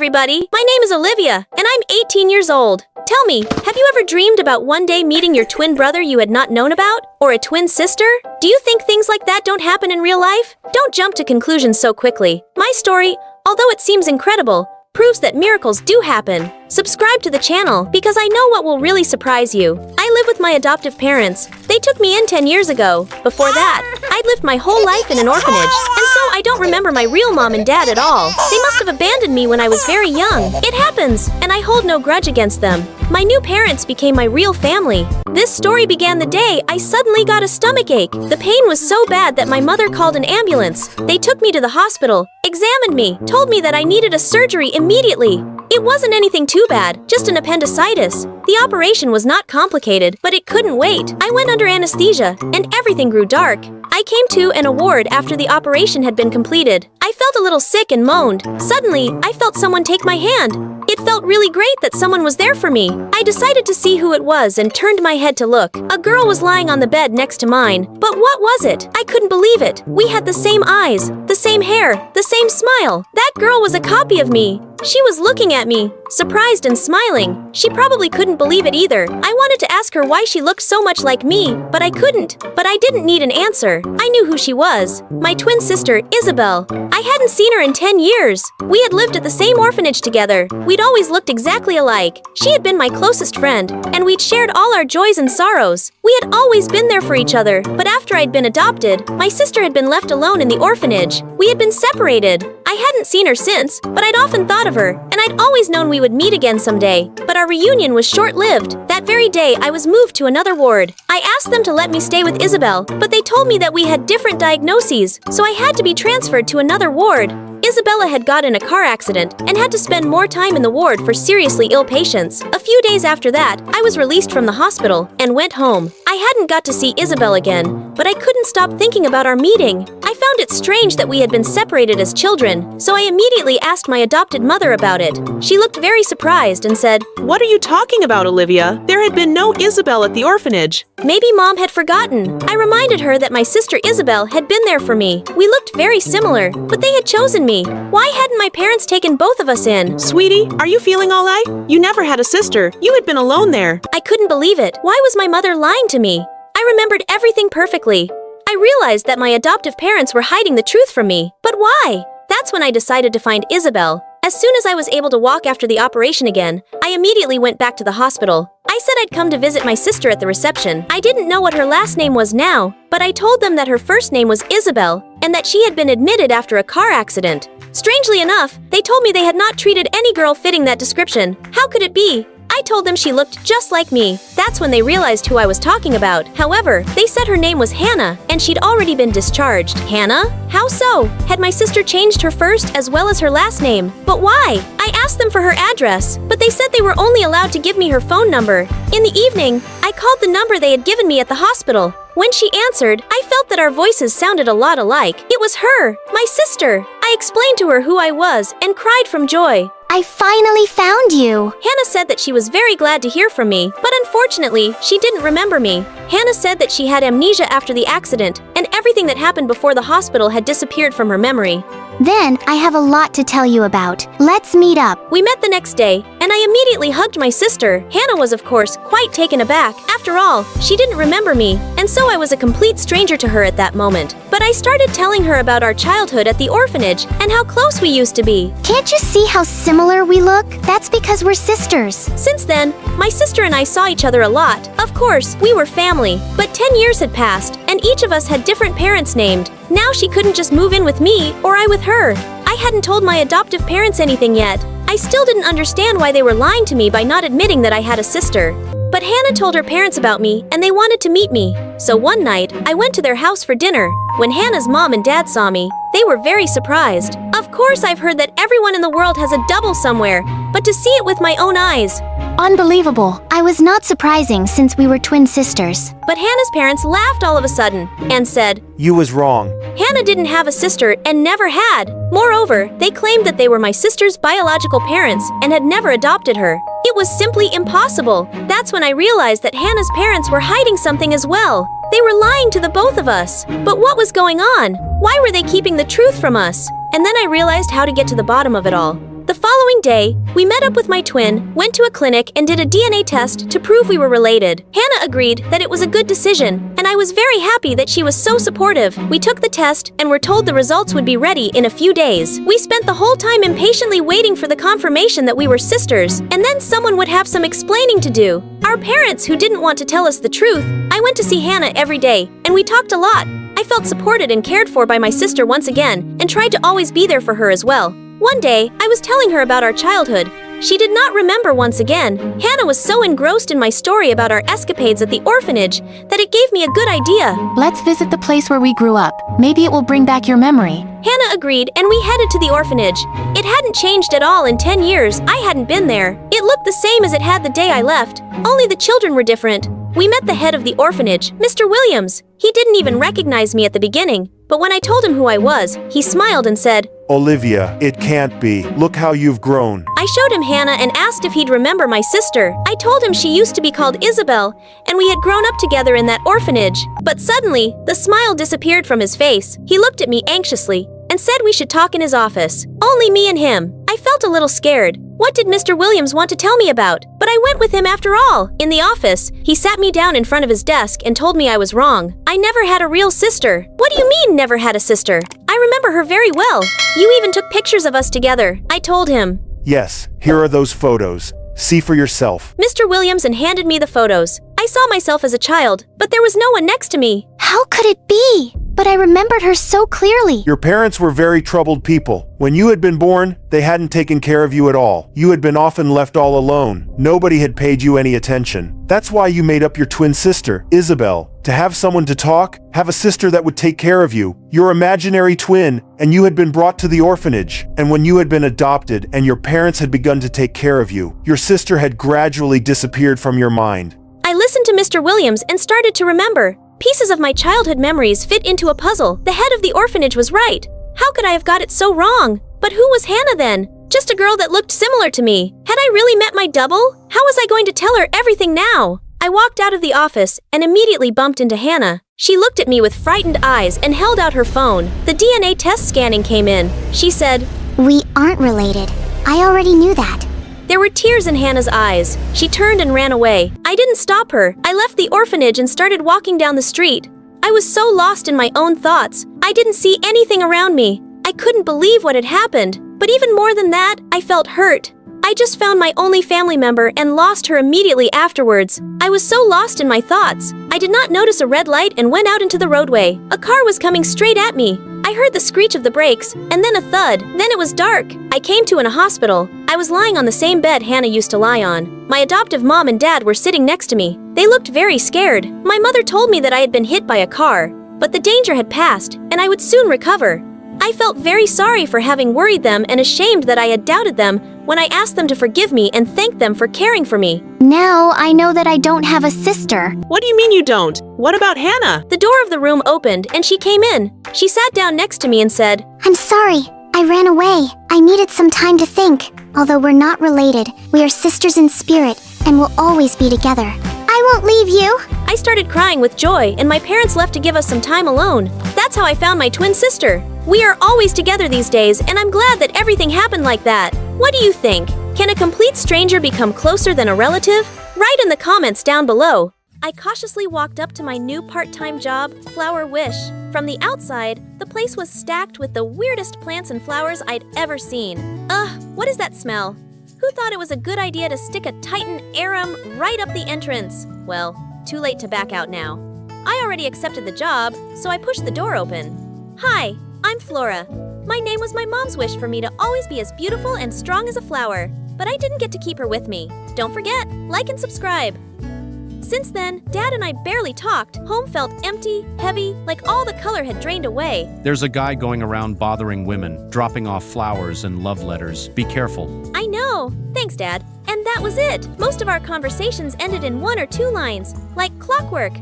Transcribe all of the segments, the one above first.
everybody! My name is Olivia, and I'm 18 years old. Tell me, have you ever dreamed about one day meeting your twin brother you had not known about? Or a twin sister? Do you think things like that don't happen in real life? Don't jump to conclusions so quickly. My story, although it seems incredible, proves that miracles do happen. Subscribe to the channel because I know what will really surprise you. I live with my adoptive parents. They took me in 10 years ago. Before that, I'd lived my whole life in an orphanage, and so I don't remember my real mom and dad at all. They must have abandoned me when I was very young. It happens, and I hold no grudge against them. My new parents became my real family. This story began the day I suddenly got a stomachache. The pain was so bad that my mother called an ambulance. They took me to the hospital, examined me, told me that I needed a surgery immediately. It wasn't anything too bad, just an appendicitis. The operation was not complicated, but it couldn't wait. I went under anesthesia, and everything grew dark. I came to in a ward after the operation had been completed. I felt a little sick and moaned. Suddenly, I felt someone take my hand. It felt really great that someone was there for me. I decided to see who it was and turned my head to look. A girl was lying on the bed next to mine. But what was it? I couldn't believe it. We had the same eyes, the same hair, the same smile. That girl was a copy of me. She was looking at me, surprised and smiling. She probably couldn't believe it either. I wanted to ask her why she looked so much like me, but I couldn't. But I didn't need an answer. I knew who she was. My twin sister, Isabel. I hadn't seen her in 10 years. We had lived at the same orphanage together. We'd always looked exactly alike. She had been my closest friend, and we'd shared all our joys and sorrows. We had always been there for each other, but after I'd been adopted, my sister had been left alone in the orphanage. We had been separated. I hadn't seen her since, but I'd often thought of her, and I'd always known we would meet again someday. But our reunion was short-lived. That very day, I was moved to another ward. I asked them to let me stay with Isabel, but they told me that we had different diagnoses, so I had to be transferred to another ward. Isabella had got in a car accident and had to spend more time in the ward for seriously ill patients. A few days after that, I was released from the hospital and went home. I hadn't got to see Isabel again, but I couldn't stop thinking about our meeting. I found it strange that we had been separated as children, so I immediately asked my adopted mother about it. She looked very surprised and said, "What are you talking about, Olivia? There had been no Isabel at the orphanage." Maybe Mom had forgotten. I reminded her that my sister Isabel had been there for me. We looked very similar, but they had chosen me. Why hadn't my parents taken both of us in? Sweetie, are you feeling all right? You never had a sister. You had been alone there. I couldn't believe it. Why was my mother lying to me? I remembered everything perfectly. I realized that my adoptive parents were hiding the truth from me. But why? That's when I decided to find Isabel. As soon as I was able to walk after the operation again, I immediately went back to the hospital. I said I'd come to visit my sister at the reception. I didn't know what her last name was now, but I told them that her first name was Isabel and that she had been admitted after a car accident. Strangely enough, they told me they had not treated any girl fitting that description. How could it be? I told them she looked just like me. That's when they realized who I was talking about. However, they said her name was Hana, and she'd already been discharged. Hana? How so? Had my sister changed her first as well as her last name? But why? I asked them for her address, but they said they were only allowed to give me her phone number. In the evening, I called the number they had given me at the hospital. When she answered, I felt that our voices sounded a lot alike. It was her, my sister. I explained to her who I was and cried from joy. I finally found you! Hannah said that she was very glad to hear from me, but unfortunately, she didn't remember me. Hannah said that she had amnesia after the accident, and everything that happened before the hospital had disappeared from her memory. Then, I have a lot to tell you about. Let's meet up. We met the next day, and I immediately hugged my sister. Hannah was, of course, quite taken aback. After all, she didn't remember me, and so I was a complete stranger to her at that moment. But I started telling her about our childhood at the orphanage and how close we used to be. Can't you see how similar we look? That's because we're sisters. Since then, my sister and I saw each other a lot. Of course, we were family, but 10 years had passed, and each of us had different parents named. Now she couldn't just move in with me, or I with her. I hadn't told my adoptive parents anything yet. I still didn't understand why they were lying to me by not admitting that I had a sister. But Hannah told her parents about me, and they wanted to meet me. So one night, I went to their house for dinner. When Hannah's mom and dad saw me, they were very surprised. Of course, I've heard that everyone in the world has a double somewhere, but to see it with my own eyes. Unbelievable. I was not surprising since we were twin sisters. But Hannah's parents laughed all of a sudden and said, "You was wrong." Hannah didn't have a sister and never had. Moreover, they claimed that they were my sister's biological parents and had never adopted her. It was simply impossible. That's when I realized that Hannah's parents were hiding something as well. They were lying to the both of us. But what was going on? Why were they keeping the truth from us? And then I realized how to get to the bottom of it all. The following day, we met up with my twin, went to a clinic, and did a DNA test to prove we were related. Hana agreed that it was a good decision, and I was very happy that she was so supportive. We took the test and were told the results would be ready in a few days. We spent the whole time impatiently waiting for the confirmation that we were sisters, and then someone would have some explaining to do. Our parents, who didn't want to tell us the truth, I went to see Hana every day, and we talked a lot. I felt supported and cared for by my sister once again, and tried to always be there for her as well. One day, I was telling her about our childhood. She did not remember once again. Hana was so engrossed in my story about our escapades at the orphanage that it gave me a good idea. Let's visit the place where we grew up. Maybe it will bring back your memory. Hana agreed, and we headed to the orphanage. It hadn't changed at all in 10 years. I hadn't been there. It looked the same as it had the day I left, only the children were different. We met the head of the orphanage, Mr. Williams. He didn't even recognize me at the beginning, but when I told him who I was, he smiled and said, Olivia, it can't be. Look how you've grown. I showed him Hana and asked if he'd remember my sister. I told him she used to be called Isabel, and we had grown up together in that orphanage. But suddenly, the smile disappeared from his face. He looked at me anxiously and said we should talk in his office. Only me and him. I felt a little scared. What did Mr. Williams want to tell me about? But I went with him after all. In the office, he sat me down in front of his desk and told me I was wrong. I never had a real sister. What do you mean, never had a sister? I remember her very well. You even took pictures of us together. I told him. Yes, here are those photos. See for yourself. Mr. Williams handed me the photos. I saw myself as a child, but there was no one next to me. How could it be? But I remembered her so clearly. Your parents were very troubled people. When you had been born, they hadn't taken care of you at all. You had been often left all alone. Nobody had paid you any attention. That's why you made up your twin sister, Isabel, to have someone to talk, have a sister that would take care of you, your imaginary twin, and you had been brought to the orphanage. And when you had been adopted and your parents had begun to take care of you, your sister had gradually disappeared from your mind. I listened to Mr. Williams and started to remember. Pieces of my childhood memories fit into a puzzle. The head of the orphanage was right. How could I have got it so wrong? But who was Hana then? Just a girl that looked similar to me. Had I really met my double? How was I going to tell her everything now? I walked out of the office and immediately bumped into Hana. She looked at me with frightened eyes and held out her phone. The DNA test scanning came in. She said, We aren't related. I already knew that. There were tears in Hana's eyes. She turned and ran away. I didn't stop her. I left the orphanage and started walking down the street. I was so lost in my own thoughts. I didn't see anything around me. I couldn't believe what had happened. But even more than that, I felt hurt. I just found my only family member and lost her immediately afterwards. I was so lost in my thoughts. I did not notice a red light and went out into the roadway. A car was coming straight at me. I heard the screech of the brakes, and then a thud. Then it was dark. I came to in a hospital. I was lying on the same bed Hana used to lie on. My adoptive mom and dad were sitting next to me. They looked very scared. My mother told me that I had been hit by a car, but the danger had passed, and I would soon recover. I felt very sorry for having worried them and ashamed that I had doubted them when I asked them to forgive me and thanked them for caring for me. Now I know that I don't have a sister. What do you mean you don't? What about Hana? The door of the room opened and she came in. She sat down next to me and said, I'm sorry. I ran away. I needed some time to think. Although we're not related, we are sisters in spirit and will always be together. I won't leave you. I started crying with joy, and my parents left to give us some time alone. That's how I found my twin sister. We are always together these days, and I'm glad that everything happened like that. What do you think? Can a complete stranger become closer than a relative? Write in the comments down below. I cautiously walked up to my new part-time job, Flower Wish. From the outside, the place was stacked with the weirdest plants and flowers I'd ever seen. Ugh, what is that smell? Who thought it was a good idea to stick a Titan Arum right up the entrance? Well, too late to back out now. I already accepted the job, so I pushed the door open. Hi, I'm Flora. My name was my mom's wish for me to always be as beautiful and strong as a flower, but I didn't get to keep her with me. Don't forget, like and subscribe. Since then, Dad and I barely talked. Home felt empty, heavy, like all the color had drained away. There's a guy going around bothering women, dropping off flowers and love letters. Be careful. I know. Thanks, Dad. And that was it. Most of our conversations ended in 1 or 2 lines, like clockwork.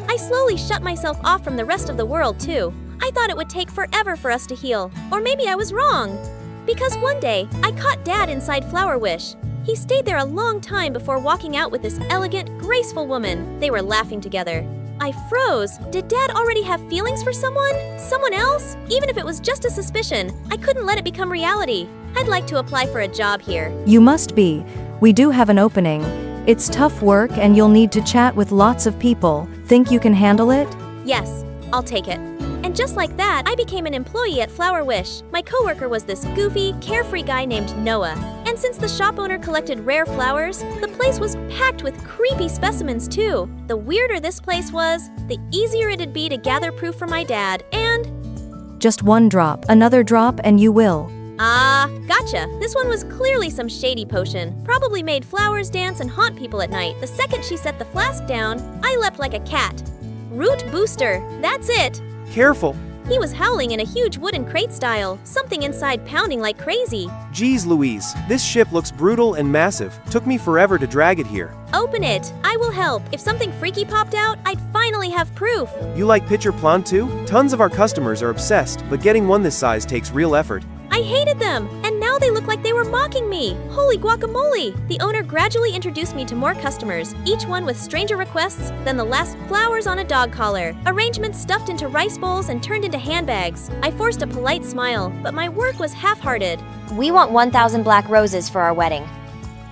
I slowly shut myself off from the rest of the world, too. I thought it would take forever for us to heal. Or maybe I was wrong. Because one day, I caught Dad inside Flower Wish. He stayed there a long time before walking out with this elegant, graceful woman. They were laughing together. I froze. Did Dad already have feelings for someone? Someone else? Even if it was just a suspicion, I couldn't let it become reality. I'd like to apply for a job here. You must be. We do have an opening. It's tough work and you'll need to chat with lots of people. Think you can handle it? Yes, I'll take it. And just like that, I became an employee at Flower Wish. My coworker was this goofy, carefree guy named Noah. And since the shop owner collected rare flowers, the place was packed with creepy specimens too. The weirder this place was, the easier it'd be to gather proof for my dad, and… Just one drop, another drop, and you will. Ah, gotcha. This one was clearly some shady potion. Probably made flowers dance and haunt people at night. The second she set the flask down, I leapt like a cat. Root booster, that's it. Careful. He was howling in a huge wooden crate style, something inside pounding like crazy. Geez Louise, this ship looks brutal and massive. Took me forever to drag it here. Open it. I will help. If something freaky popped out, I'd finally have proof. You like pitcher plant too? Tons of our customers are obsessed, but getting one this size takes real effort. I hated them, and now they look like they were mocking me. Holy guacamole! The owner gradually introduced me to more customers, each one with stranger requests than the last. Flowers on a dog collar, arrangements stuffed into rice bowls and turned into handbags. I forced a polite smile, but my work was half-hearted. We want 1,000 black roses for our wedding.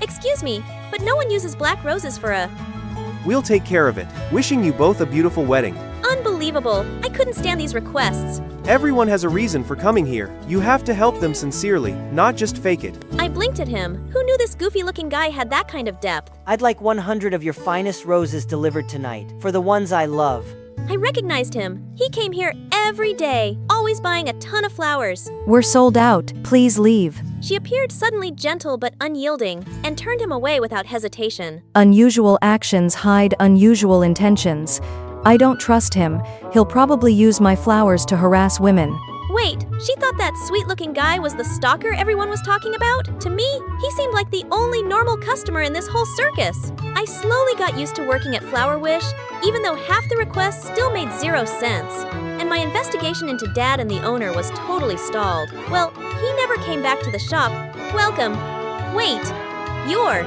Excuse me, but no one uses black roses for a… We'll take care of it. Wishing you both a beautiful wedding. Unbelievable. I couldn't stand these requests. Everyone has a reason for coming here. You have to help them sincerely, not just fake it. I blinked at him. Who knew this goofy-looking guy had that kind of depth? I'd like 100 of your finest roses delivered tonight, for the ones I love. I recognized him. He came here every day, always buying a ton of flowers. We're sold out. Please leave. She appeared suddenly gentle but unyielding, and turned him away without hesitation. Unusual actions hide unusual intentions. I don't trust him. He'll probably use my flowers to harass women. Wait, she thought that sweet-looking guy was the stalker everyone was talking about? To me, he seemed like the only normal customer in this whole circus. I slowly got used to working at Flower Wish, even though half the requests still made 0 sense. And my investigation into Dad and the owner was totally stalled. Well, he never came back to the shop. Welcome. Wait, you're…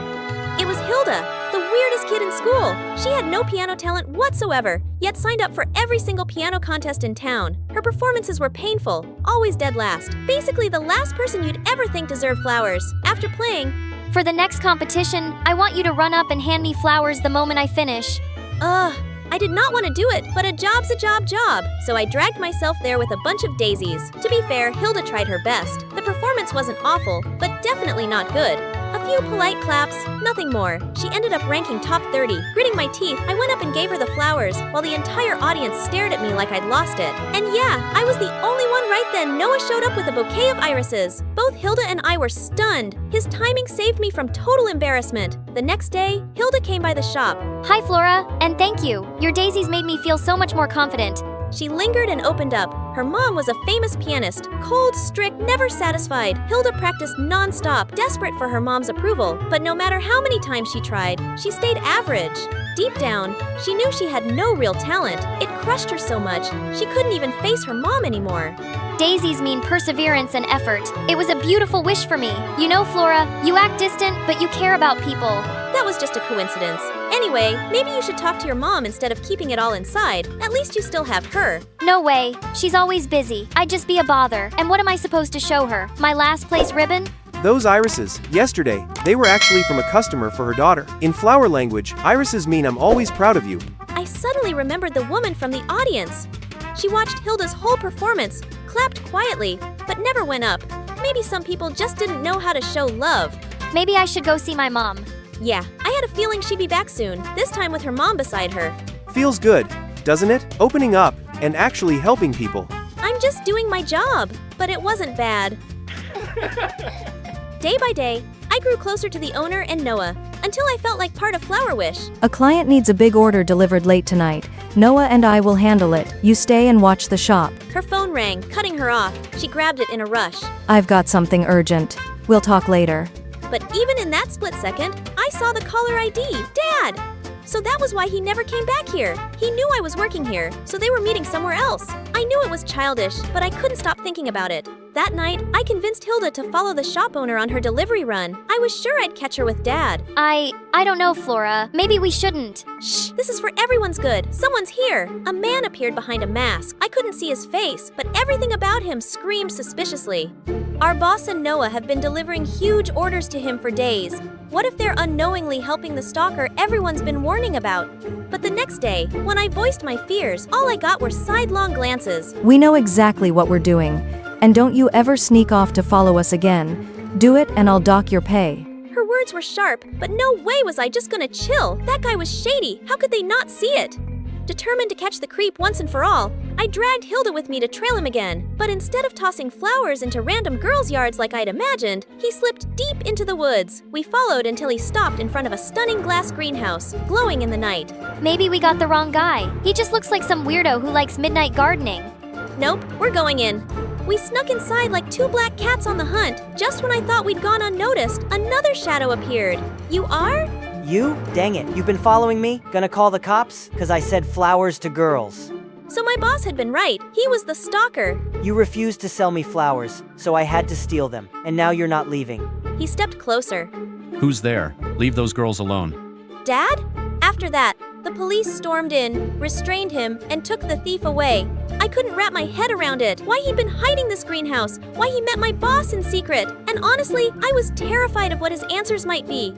It was Hilda, the weirdest kid in school. She had no piano talent whatsoever, yet signed up for every single piano contest in town. Her performances were painful, always dead last. Basically the last person you'd ever think deserved flowers. After playing… For the next competition, I want you to run up and hand me flowers the moment I finish. I did not want to do it, but a job's a job, so I dragged myself there with a bunch of daisies. To be fair, Hilda tried her best. The performance wasn't awful, but definitely not good. A few polite claps, nothing more. She ended up ranking top 30. Gritting my teeth, I went up and gave her the flowers, while the entire audience stared at me like I'd lost it. And yeah, I was the only one right then. Noah showed up with a bouquet of irises. Both Hilda and I were stunned. His timing saved me from total embarrassment. The next day, Hilda came by the shop. Hi, Flora, and thank you. Your daisies made me feel so much more confident. She lingered and opened up. Her mom was a famous pianist, cold, strict, never satisfied. Hilda practiced non-stop, desperate for her mom's approval. But no matter how many times she tried, she stayed average. Deep down, she knew she had no real talent. It crushed her so much, she couldn't even face her mom anymore. Daisies mean perseverance and effort. It was a beautiful wish for me. You know, Flora, you act distant, but you care about people. That was just a coincidence. Anyway, maybe you should talk to your mom instead of keeping it all inside. At least you still have her. No way. She's always busy. I'd just be a bother. And what am I supposed to show her? My last place ribbon? Those irises, yesterday, they were actually from a customer for her daughter. In flower language, irises mean I'm always proud of you. I suddenly remembered the woman from the audience. She watched Hilda's whole performance, clapped quietly, but never went up. Maybe some people just didn't know how to show love. Maybe I should go see my mom. Yeah, I had a feeling she'd be back soon, this time with her mom beside her. Feels good, doesn't it? Opening up and actually helping people. I'm just doing my job, but it wasn't bad. Day by day, I grew closer to the owner and Noah, until I felt like part of Flower Wish. A client needs a big order delivered late tonight. Noah and I will handle it. You stay and watch the shop. Her phone rang, cutting her off. She grabbed it in a rush. I've got something urgent. We'll talk later. But even in that split second, I saw the caller ID, Dad! So that was why he never came back here. He knew I was working here, so they were meeting somewhere else. I knew it was childish, but I couldn't stop thinking about it. That night, I convinced Hilda to follow the shop owner on her delivery run. I was sure I'd catch her with Dad. I don't know, Flora. Maybe we shouldn't. Shh, this is for everyone's good. Someone's here. A man appeared behind a mask. I couldn't see his face, but everything about him screamed suspiciously. Our boss and Noah have been delivering huge orders to him for days. What if they're unknowingly helping the stalker everyone's been warning about? But the next day, when I voiced my fears, all I got were sidelong glances. We know exactly what we're doing. And don't you ever sneak off to follow us again. Do it and I'll dock your pay. Her words were sharp, but no way was I just gonna chill. That guy was shady. How could they not see it? Determined to catch the creep once and for all, I dragged Hilda with me to trail him again. But instead of tossing flowers into random girls' yards like I'd imagined, he slipped deep into the woods. We followed until he stopped in front of a stunning glass greenhouse, glowing in the night. Maybe we got the wrong guy. He just looks like some weirdo who likes midnight gardening. Nope, we're going in. We snuck inside like two black cats on the hunt. Just when I thought we'd gone unnoticed, another shadow appeared. You are? You? Dang it, you've been following me? Gonna call the cops? 'Cause I said flowers to girls. So my boss had been right. He was the stalker. You refused to sell me flowers, so I had to steal them. And now you're not leaving. He stepped closer. Who's there? Leave those girls alone. Dad? After that, the police stormed in, restrained him, and took the thief away. I couldn't wrap my head around it. Why he'd been hiding this greenhouse, why he met my boss in secret. And honestly, I was terrified of what his answers might be.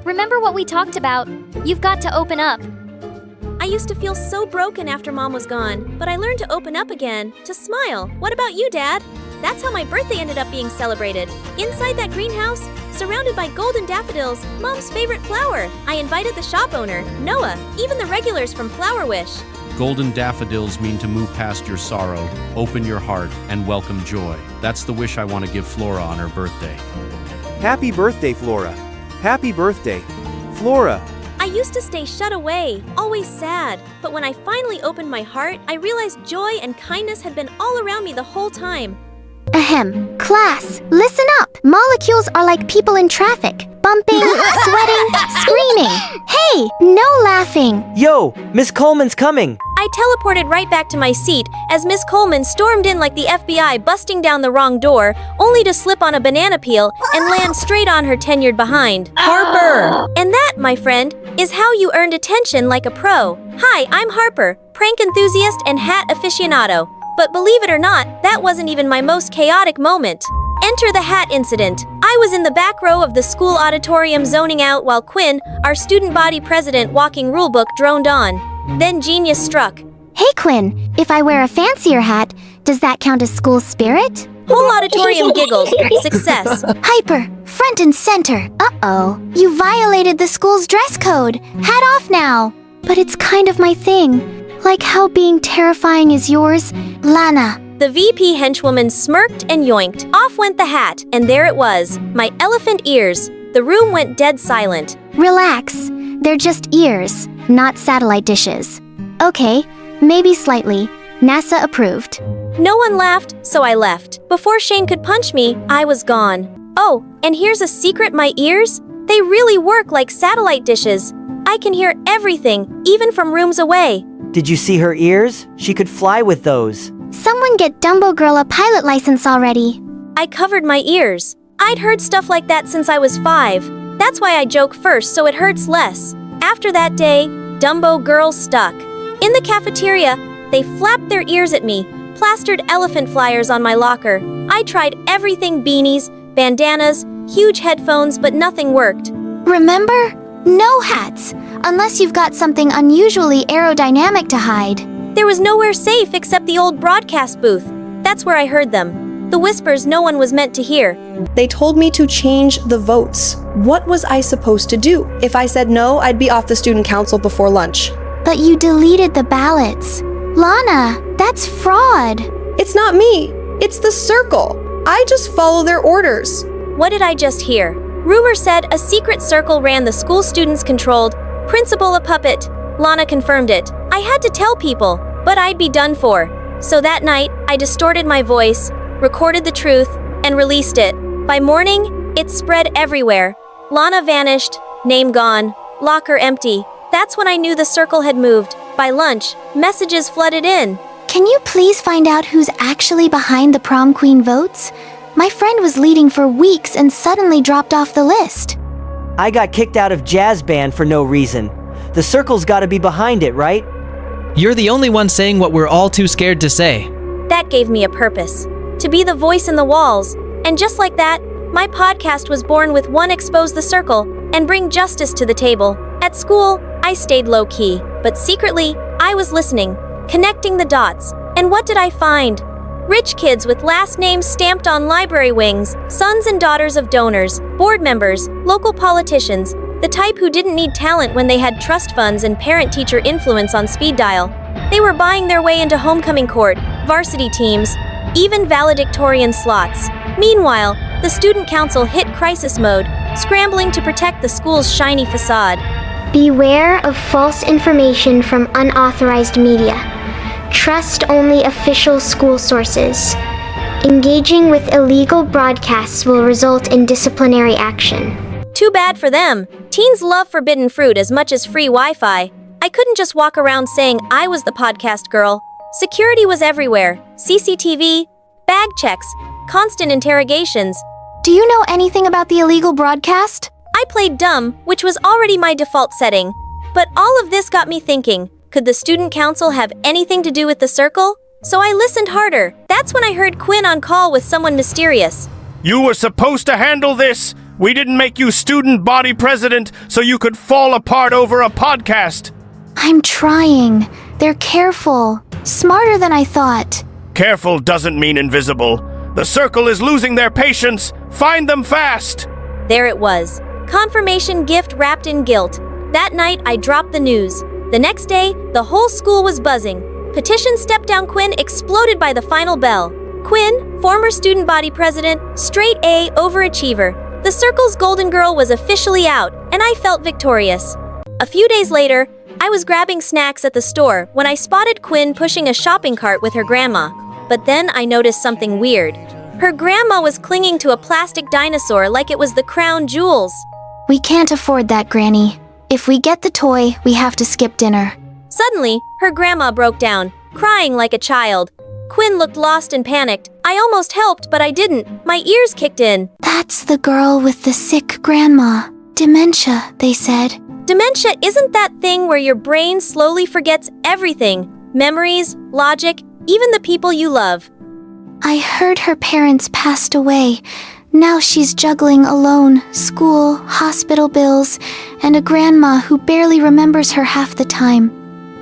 Remember what we talked about? You've got to open up. I used to feel so broken after Mom was gone, but I learned to open up again, to smile. What about you, Dad? That's how my birthday ended up being celebrated. Inside that greenhouse, surrounded by golden daffodils, Mom's favorite flower. I invited the shop owner, Noah, even the regulars from Flower Wish. Golden daffodils mean to move past your sorrow, open your heart, and welcome joy. That's the wish I want to give Flora on her birthday. Happy birthday, Flora. Happy birthday, Flora. I used to stay shut away, always sad. But when I finally opened my heart, I realized joy and kindness had been all around me the whole time. Ahem. Class, listen up. Molecules are like people in traffic. Bumping, sweating, screaming. Hey, no laughing. Yo, Miss Coleman's coming. I teleported right back to my seat as Miss Coleman stormed in like the FBI busting down the wrong door, only to slip on a banana peel and land straight on her tenured behind. Harper! And that, my friend, is how you earned attention like a pro. Hi, I'm Harper, prank enthusiast and hat aficionado. But believe it or not, that wasn't even my most chaotic moment. Enter the hat incident. I was in the back row of the school auditorium zoning out while Quinn, our student body president walking rulebook, droned on. Then genius struck. Hey Quinn, if I wear a fancier hat, does that count as school spirit? Whole auditorium giggled. Success. Hyper, front and center. Uh-oh, you violated the school's dress code. Hat off now. But it's kind of my thing. Like how being terrifying is yours, Lana. The VP henchwoman smirked and yoinked. Off went the hat, and there it was. My elephant ears. The room went dead silent. Relax, they're just ears, not satellite dishes. Okay, maybe slightly. NASA approved. No one laughed, so I left. Before Shane could punch me, I was gone. Oh, and here's a secret, my ears? They really work like satellite dishes. I can hear everything, even from rooms away. Did you see her ears? She could fly with those. Someone get Dumbo Girl a pilot license already. I covered my ears. I'd heard stuff like that since I was 5. That's why I joke first so it hurts less. After that day, Dumbo Girl stuck. In the cafeteria, they flapped their ears at me, plastered elephant flyers on my locker. I tried everything, beanies, bandanas, huge headphones, but nothing worked. Remember? No hats, unless you've got something unusually aerodynamic to hide. There was nowhere safe except the old broadcast booth. That's where I heard them. The whispers no one was meant to hear. They told me to change the votes. What was I supposed to do? If I said no, I'd be off the student council before lunch. But you deleted the ballots. Lana, that's fraud. It's not me. It's the circle. I just follow their orders. What did I just hear? Rumor said a secret circle ran the school students controlled, principal a puppet. Lana confirmed it. I had to tell people, but I'd be done for. So that night, I distorted my voice, recorded the truth, and released it. By morning, it spread everywhere. Lana vanished, name gone, locker empty. That's when I knew the circle had moved. By lunch, messages flooded in. Can you please find out who's actually behind the prom queen votes? My friend was leading for weeks and suddenly dropped off the list. I got kicked out of jazz band for no reason. The circle's gotta be behind it, right? You're the only one saying what we're all too scared to say. That gave me a purpose. To be the voice in the walls. And just like that, my podcast was born with one expose the circle and bring justice to the table. At school, I stayed low-key, but secretly, I was listening, connecting the dots. And what did I find? Rich kids with last names stamped on library wings, sons and daughters of donors, board members, local politicians, the type who didn't need talent when they had trust funds and parent-teacher influence on speed dial. They were buying their way into homecoming court, varsity teams, even valedictorian slots. Meanwhile, the student council hit crisis mode, scrambling to protect the school's shiny facade. Beware of false information from unauthorized media. Trust only official school sources. Engaging with illegal broadcasts will result in disciplinary action. Too bad for them. Teens love forbidden fruit as much as free Wi-Fi. I couldn't just walk around saying I was the podcast girl. Security was everywhere. CCTV, bag checks, constant interrogations. Do you know anything about the illegal broadcast? I played dumb, which was already my default setting. But all of this got me thinking, could the student council have anything to do with the circle? So I listened harder. That's when I heard Quinn on call with someone mysterious. You were supposed to handle this. We didn't make you student body president so you could fall apart over a podcast. I'm trying. They're careful. Smarter than I thought. Careful doesn't mean invisible. The circle is losing their patience. Find them fast. There it was. Confirmation gift wrapped in guilt. That night, I dropped the news. The next day, the whole school was buzzing. Petition Step Down Quinn exploded by the final bell. Quinn, former student body president, straight A overachiever. The circle's golden girl was officially out, and I felt victorious. A few days later, I was grabbing snacks at the store when I spotted Quinn pushing a shopping cart with her grandma. But then I noticed something weird. Her grandma was clinging to a plastic dinosaur like it was the crown jewels. We can't afford that, Granny. If we get the toy, we have to skip dinner. Suddenly, her grandma broke down, crying like a child. Quinn looked lost and panicked. I almost helped, but I didn't. My ears kicked in. That's the girl with the sick grandma. Dementia, they said. Dementia isn't that thing where your brain slowly forgets everything. Memories, logic, even the people you love. I heard her parents passed away. Now she's juggling alone, school, hospital bills, and a grandma who barely remembers her half the time.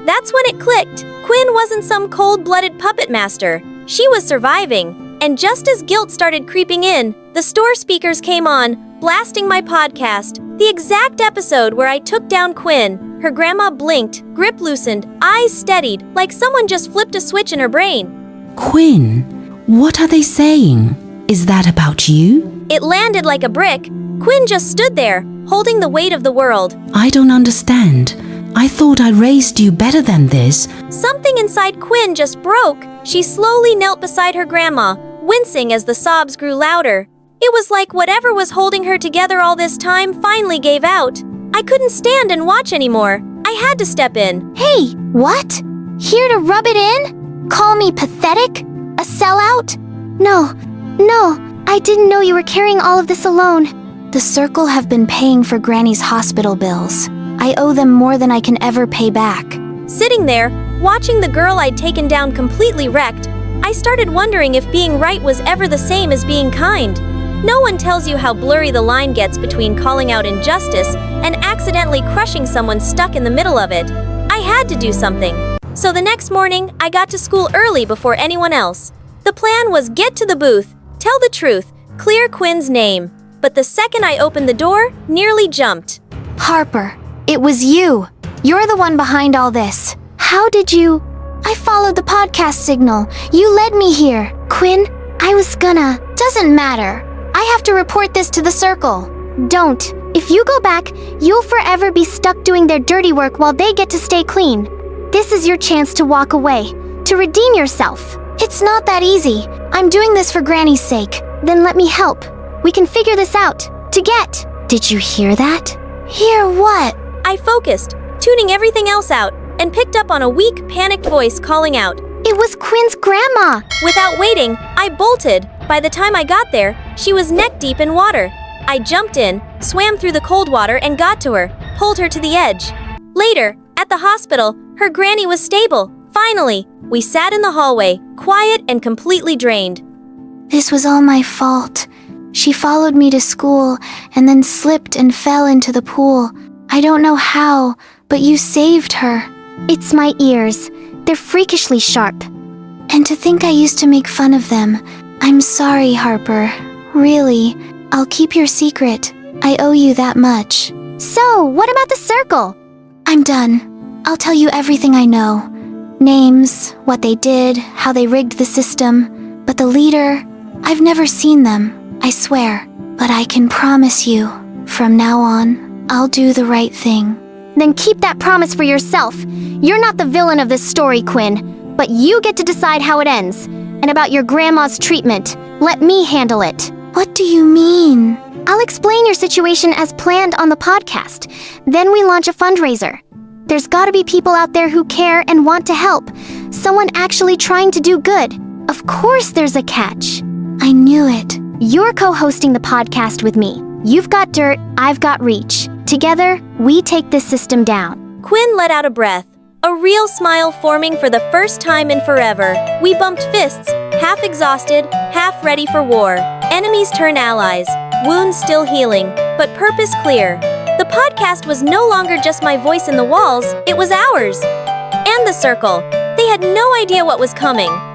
That's when it clicked. Quinn wasn't some cold-blooded puppet master. She was surviving. And just as guilt started creeping in, the store speakers came on, blasting my podcast. The exact episode where I took down Quinn. Her grandma blinked, grip loosened, eyes steadied, like someone just flipped a switch in her brain. Quinn, what are they saying? Is that about you? It landed like a brick. Quinn just stood there, holding the weight of the world. I don't understand. I thought I raised you better than this. Something inside Quinn just broke. She slowly knelt beside her grandma, wincing as the sobs grew louder. It was like whatever was holding her together all this time finally gave out. I couldn't stand and watch anymore. I had to step in. Hey, what? Here to rub it in? Call me pathetic? A sellout? No, I didn't know you were carrying all of this alone. The circle have been paying for Granny's hospital bills. I owe them more than I can ever pay back. Sitting there, watching the girl I'd taken down completely wrecked, I started wondering if being right was ever the same as being kind. No one tells you how blurry the line gets between calling out injustice and accidentally crushing someone stuck in the middle of it. I had to do something. So the next morning, I got to school early before anyone else. The plan was get to the booth, tell the truth, clear Quinn's name. But the second I opened the door, nearly jumped. Harper, it was you. You're the one behind all this. How did you... I followed the podcast signal. You led me here. Quinn, I was gonna... Doesn't matter. I have to report this to the circle. Don't. If you go back, you'll forever be stuck doing their dirty work while they get to stay clean. This is your chance to walk away, to redeem yourself. It's not that easy. I'm doing this for Granny's sake. Then let me help. We can figure this out. Together. Did you hear that? Hear what? I focused, tuning everything else out, and picked up on a weak, panicked voice calling out. It was Quinn's grandma! Without waiting, I bolted. By the time I got there, she was neck deep in water. I jumped in, swam through the cold water and got to her, pulled her to the edge. Later, at the hospital, her granny was stable. Finally, we sat in the hallway, quiet and completely drained. This was all my fault. She followed me to school and then slipped and fell into the pool. I don't know how, but you saved her. It's my ears. They're freakishly sharp. And to think I used to make fun of them. I'm sorry, Harper. Really, I'll keep your secret. I owe you that much. So, what about the circle? I'm done. I'll tell you everything I know. Names, what they did, how they rigged the system. But the leader, I've never seen them, I swear. But I can promise you, from now on, I'll do the right thing. Then keep that promise for yourself. You're not the villain of this story, Quinn. But you get to decide how it ends. And about your grandma's treatment, let me handle it. What do you mean? I'll explain your situation as planned on the podcast. Then we launch a fundraiser. There's gotta be people out there who care and want to help. Someone actually trying to do good. Of course there's a catch. I knew it. You're co-hosting the podcast with me. You've got dirt, I've got reach. Together, we take this system down. Quinn let out a breath, a real smile forming for the first time in forever. We bumped fists, half exhausted, half ready for war. Enemies turn allies, wounds still healing, but purpose clear. The podcast was no longer just my voice in the walls, it was ours. And the circle. They had no idea what was coming.